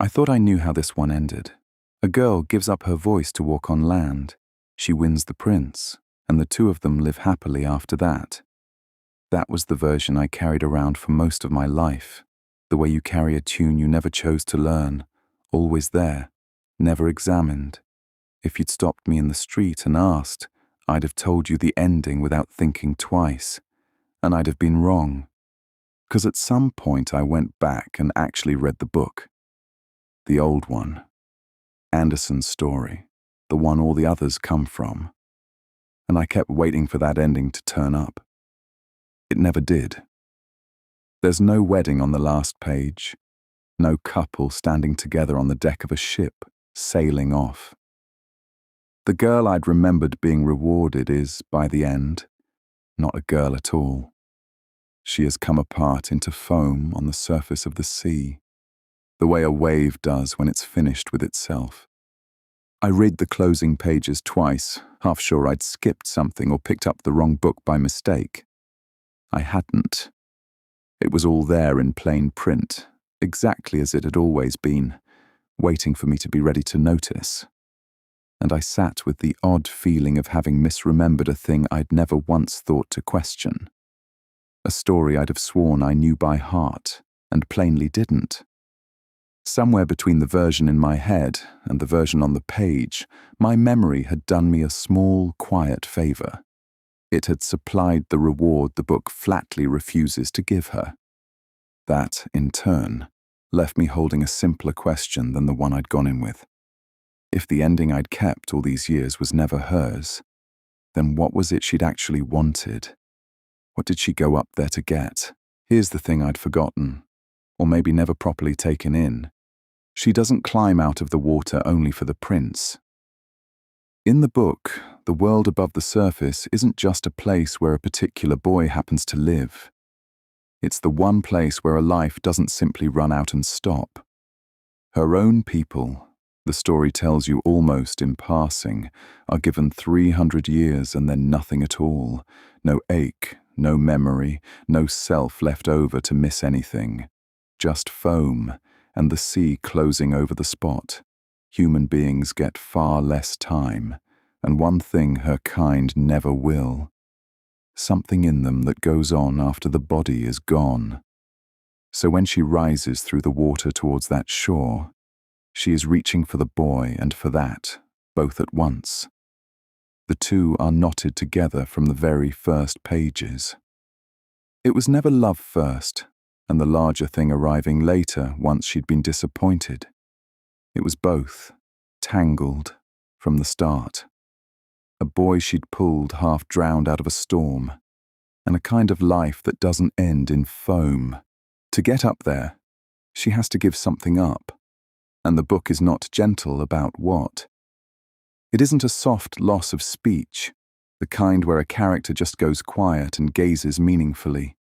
I thought I knew how this one ended. A girl gives up her voice to walk on land. She wins the prince, and the two of them live happily after that. That was the version I carried around for most of my life. The way you carry a tune you never chose to learn, always there, never examined. If you'd stopped me in the street and asked, I'd have told you the ending without thinking twice, and I'd have been wrong. 'Cause at some point I went back and actually read the book. The old one. Andersen's story, the one all the others come from. And I kept waiting for that ending to turn up. It never did. There's no wedding on the last page, no couple standing together on the deck of a ship, sailing off. The girl I'd remembered being rewarded is, by the end, not a girl at all. She has come apart into foam on the surface of the sea, the way a wave does when it's finished with itself. I read the closing pages twice, half sure I'd skipped something or picked up the wrong book by mistake. I hadn't. It was all there in plain print, exactly as it had always been, waiting for me to be ready to notice. And I sat with the odd feeling of having misremembered a thing I'd never once thought to question. A story I'd have sworn I knew by heart, and plainly didn't. Somewhere between the version in my head and the version on the page, my memory had done me a small, quiet favor. It had supplied the reward the book flatly refuses to give her. That, in turn, left me holding a simpler question than the one I'd gone in with. If the ending I'd kept all these years was never hers, then what was it she'd actually wanted? What did she go up there to get? Here's the thing I'd forgotten, or maybe never properly taken in. She doesn't climb out of the water only for the prince. In the book, the world above the surface isn't just a place where a particular boy happens to live. It's the one place where a life doesn't simply run out and stop. Her own people, the story tells you almost in passing, are given 300 years and then nothing at all. No ache, no memory, no self left over to miss anything. Just foam, and the sea closing over the spot. Human beings get far less time, and one thing her kind never will. Something in them that goes on after the body is gone. So when she rises through the water towards that shore, she is reaching for the boy and for that, both at once. The two are knotted together from the very first pages. It was never love first, and the larger thing arriving later once she'd been disappointed. It was both, tangled, from the start. A boy she'd pulled half drowned out of a storm, and a kind of life that doesn't end in foam. To get up there, she has to give something up, and the book is not gentle about what. It isn't a soft loss of speech, the kind where a character just goes quiet and gazes meaningfully.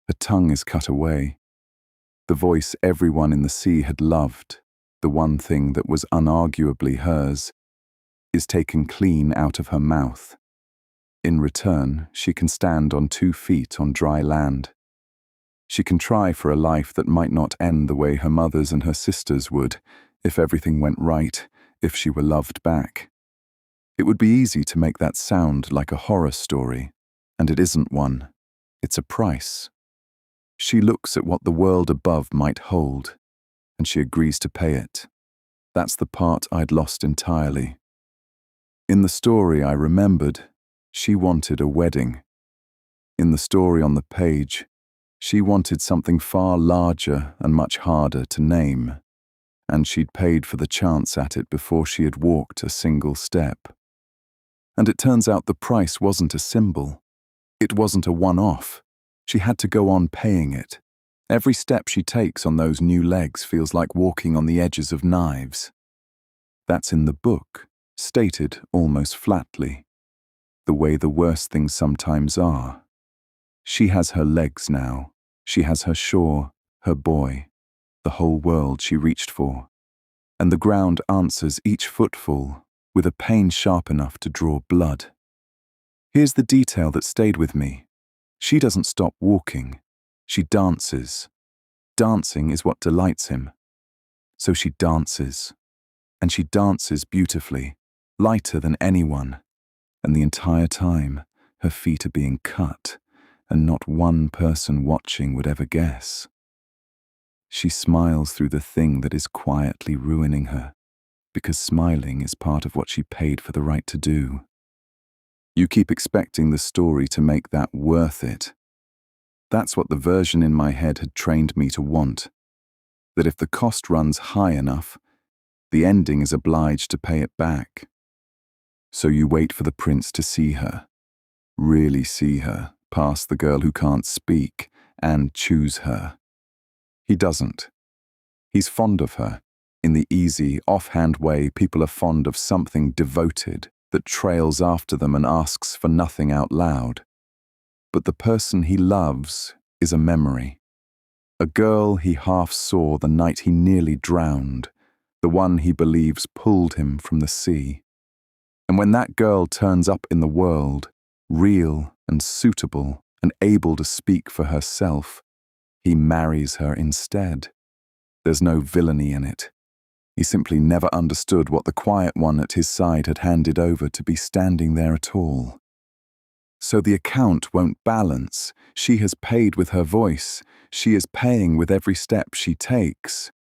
Her tongue is cut away. The voice everyone in the sea had loved, the one thing that was unarguably hers, is taken clean out of her mouth. In return, she can stand on 2 feet on dry land. She can try for a life that might not end the way her mother's and her sisters would, if everything went right, if she were loved back. It would be easy to make that sound like a horror story, and it isn't one. It's a price. She looks at what the world above might hold, and she agrees to pay it. That's the part I'd lost entirely. In the story I remembered, she wanted a wedding. In the story on the page, she wanted something far larger and much harder to name, and she'd paid for the chance at it before she had walked a single step. And it turns out the price wasn't a symbol. It wasn't a one-off. She had to go on paying it. Every step she takes on those new legs feels like walking on the edges of knives. That's in the book, stated almost flatly, the way the worst things sometimes are. She has her legs now. She has her shore, her boy, the whole world she reached for. And the ground answers each footfall with a pain sharp enough to draw blood. Here's the detail that stayed with me. She doesn't stop walking. She dances. Dancing is what delights him. So she dances, and she dances beautifully, lighter than anyone, and the entire time her feet are being cut, and not one person watching would ever guess. She smiles through the thing that is quietly ruining her, because smiling is part of what she paid for the right to do. You keep expecting the story to make that worth it. That's what the version in my head had trained me to want, that if the cost runs high enough, the ending is obliged to pay it back. So you wait for the prince to see her, really see her, past the girl who can't speak, and choose her. He doesn't. He's fond of her, in the easy, offhand way people are fond of something devoted that trails after them and asks for nothing out loud. But the person he loves is a memory. A girl he half saw the night he nearly drowned, the one he believes pulled him from the sea. And when that girl turns up in the world, real and suitable and able to speak for herself, he marries her instead. There's no villainy in it. He simply never understood what the quiet one at his side had handed over to be standing there at all. So the account won't balance. She has paid with her voice. She is paying with every step she takes.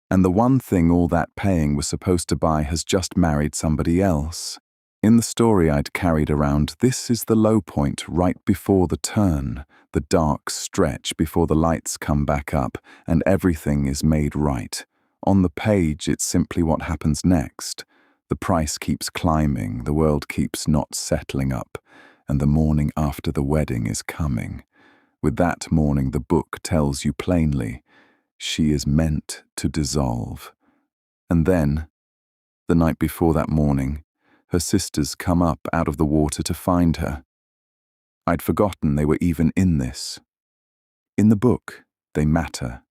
And the one thing all that paying was supposed to buy has just married somebody else. In the story I'd carried around, this is the low point right before the turn, the dark stretch before the lights come back up and everything is made right. On the page, it's simply what happens next. The price keeps climbing, the world keeps not settling up, and the morning after the wedding is coming. With that morning, the book tells you plainly, she is meant to dissolve. And then, the night before that morning, her sisters come up out of the water to find her. I'd forgotten they were even in this. In the book, they matter.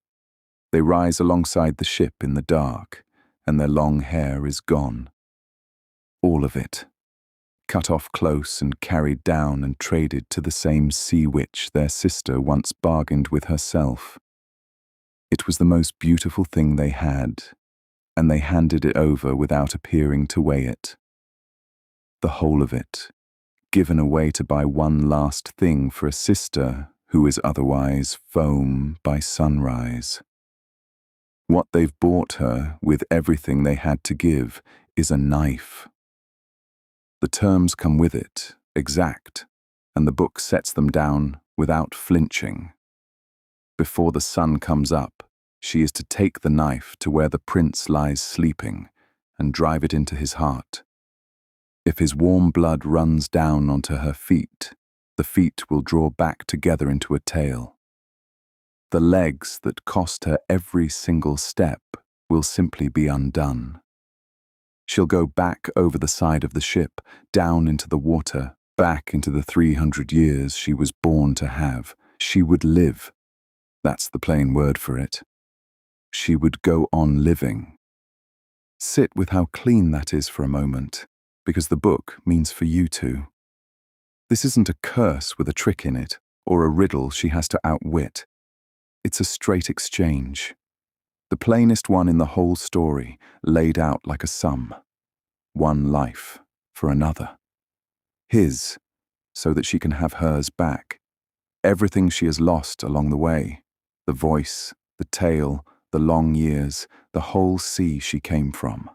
They rise alongside the ship in the dark, and their long hair is gone. All of it. Cut off close and carried down and traded to the same sea witch their sister once bargained with herself. It was the most beautiful thing they had, and they handed it over without appearing to weigh it. The whole of it, given away to buy one last thing for a sister who is otherwise foam by sunrise. What they've bought her, with everything they had to give, is a knife. The terms come with it, exact, and the book sets them down without flinching. Before the sun comes up, she is to take the knife to where the prince lies sleeping and drive it into his heart. If his warm blood runs down onto her feet, the feet will draw back together into a tail. The legs that cost her every single step will simply be undone. She'll go back over the side of the ship, down into the water, back into the 300 years she was born to have. She would live. That's the plain word for it. She would go on living. Sit with how clean that is for a moment, because the book means for you to. This isn't a curse with a trick in it, or a riddle she has to outwit. It's a straight exchange. The plainest one in the whole story, laid out like a sum. One life for another. His, so that she can have hers back. Everything she has lost along the way. The voice, the tale, the long years, the whole sea she came from.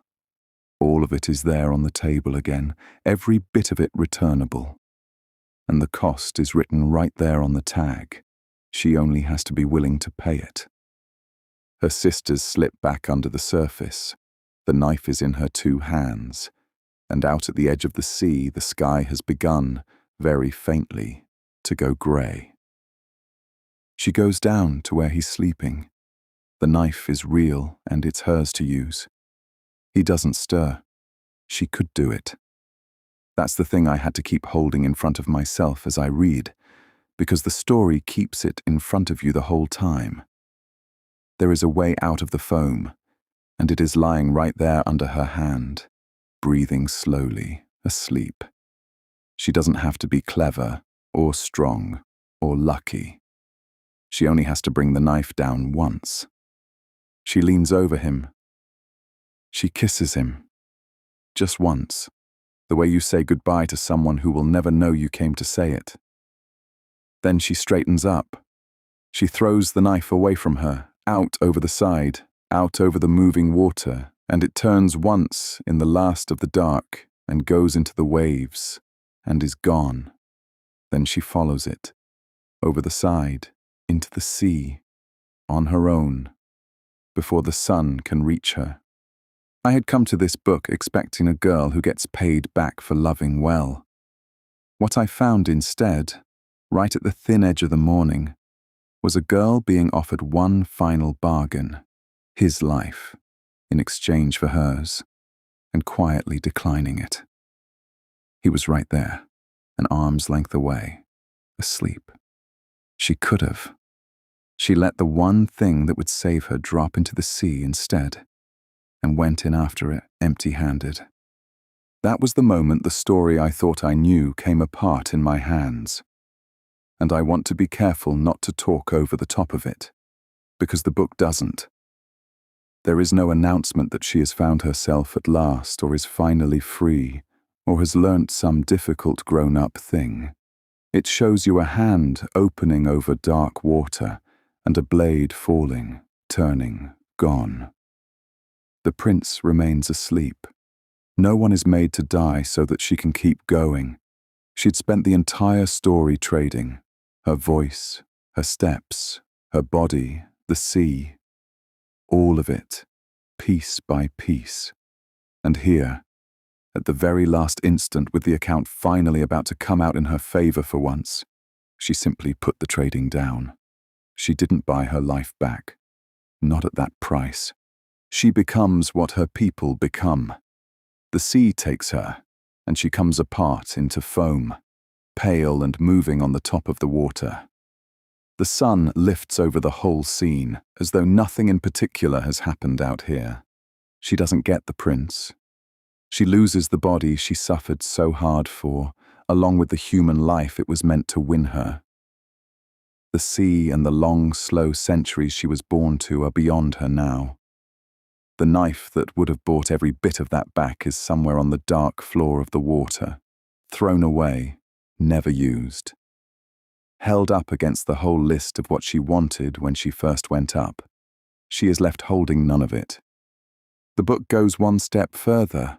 All of it is there on the table again, every bit of it returnable. And the cost is written right there on the tag. She only has to be willing to pay it. Her sisters slip back under the surface. The knife is in her 2 hands, and out at the edge of the sea the sky has begun, very faintly, to go grey. She goes down to where he's sleeping. The knife is real and it's hers to use. He doesn't stir. She could do it. That's the thing I had to keep holding in front of myself as I read, because the story keeps it in front of you the whole time. There is a way out of the foam, and it is lying right there under her hand, breathing slowly, asleep. She doesn't have to be clever, or strong, or lucky. She only has to bring the knife down once. She leans over him, She kisses him. Just once. The way you say goodbye to someone who will never know you came to say it. Then she straightens up. She throws the knife away from her, out over the side, out over the moving water, and it turns once in the last of the dark and goes into the waves and is gone. Then she follows it, over the side, into the sea, on her own, before the sun can reach her. I had come to this book expecting a girl who gets paid back for loving well. What I found instead, right at the thin edge of the morning, was a girl being offered one final bargain, his life, in exchange for hers, and quietly declining it. He was right there, an arm's length away, asleep. She could have. She let the one thing that would save her drop into the sea instead, and went in after it empty-handed. That was the moment the story I thought I knew came apart in my hands. And I want to be careful not to talk over the top of it, because the book doesn't. There is no announcement that she has found herself at last or is finally free or has learnt some difficult grown-up thing. It shows you a hand opening over dark water and a blade falling, turning, gone. The prince remains asleep. No one is made to die so that she can keep going. She'd spent the entire story trading. Her voice, her steps, her body, the sea. All of it, piece by piece. And here, at the very last instant, with the account finally about to come out in her favor for once, she simply put the trading down. She didn't buy her life back. Not at that price. She becomes what her people become. The sea takes her, and she comes apart into foam, pale and moving on the top of the water. The sun lifts over the whole scene, as though nothing in particular has happened out here. She doesn't get the prince. She loses the body she suffered so hard for, along with the human life it was meant to win her. The sea and the long, slow centuries she was born to are beyond her now. The knife that would have bought every bit of that back is somewhere on the dark floor of the water, thrown away, never used. Held up against the whole list of what she wanted when she first went up, she is left holding none of it. The book goes one step further.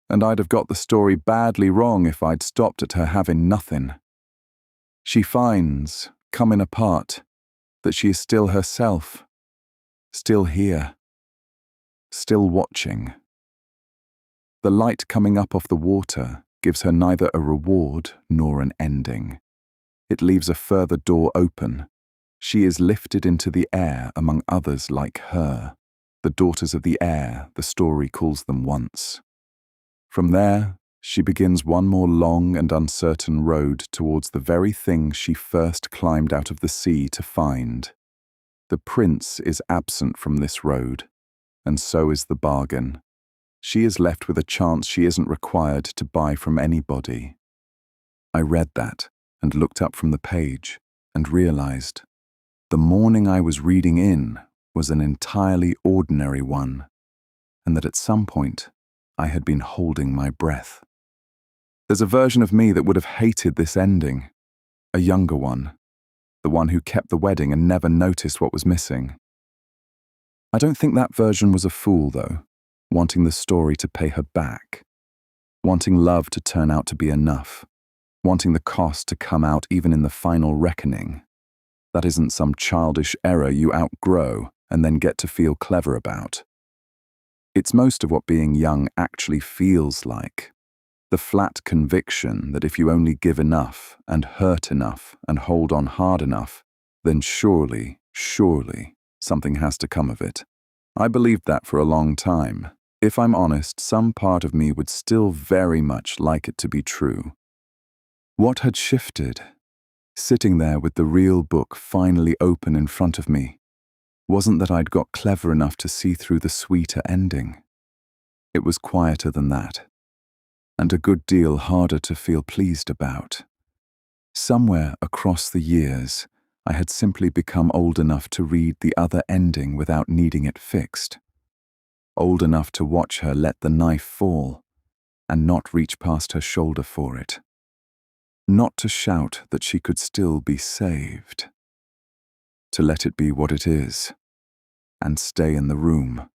And I'd have got the story badly wrong if I'd stopped at her having nothing. She finds, coming apart, that she is still herself, still here, still watching. The light coming up off the water gives her neither a reward nor an ending. It leaves a further door open. She is lifted into the air among others like her, the daughters of the air, the story calls them once. From there, she begins one more long and uncertain road towards the very thing she first climbed out of the sea to find. The prince is absent from this road, and so is the bargain. She is left with a chance she isn't required to buy from anybody. I read that and looked up from the page and realized the morning I was reading in was an entirely ordinary one, and that at some point I had been holding my breath. There's a version of me that would have hated this ending, a younger one, the one who kept the wedding and never noticed what was missing. I don't think that version was a fool, though, wanting the story to pay her back, wanting love to turn out to be enough, wanting the cost to come out even in the final reckoning. That isn't some childish error you outgrow and then get to feel clever about. It's most of what being young actually feels like. The flat conviction that if you only give enough and hurt enough and hold on hard enough, then surely, something has to come of it. I believed that for a long time. If I'm honest, some part of me would still very much like it to be true. What had shifted? Sitting there with the real book finally open in front of me, wasn't that I'd got clever enough to see through the sweeter ending. It was quieter than that, and a good deal harder to feel pleased about. Somewhere across the years, I had simply become old enough to read the other ending without needing it fixed. old enough to watch her let the knife fall and not reach past her shoulder for it. Not to shout that she could still be saved. To let it be what it is and stay in the room.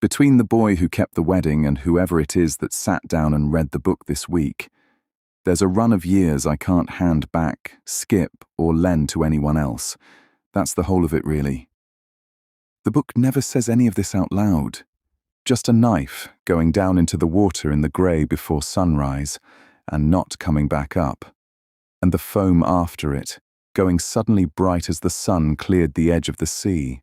Between the boy who kept the wedding and whoever it is that sat down and read the book this week, there's a run of years I can't hand back, skip, or lend to anyone else. That's the whole of it, really. The book never says any of this out loud. Just a knife going down into the water in the grey before sunrise and not coming back up. And the foam after it, going suddenly bright as the sun cleared the edge of the sea.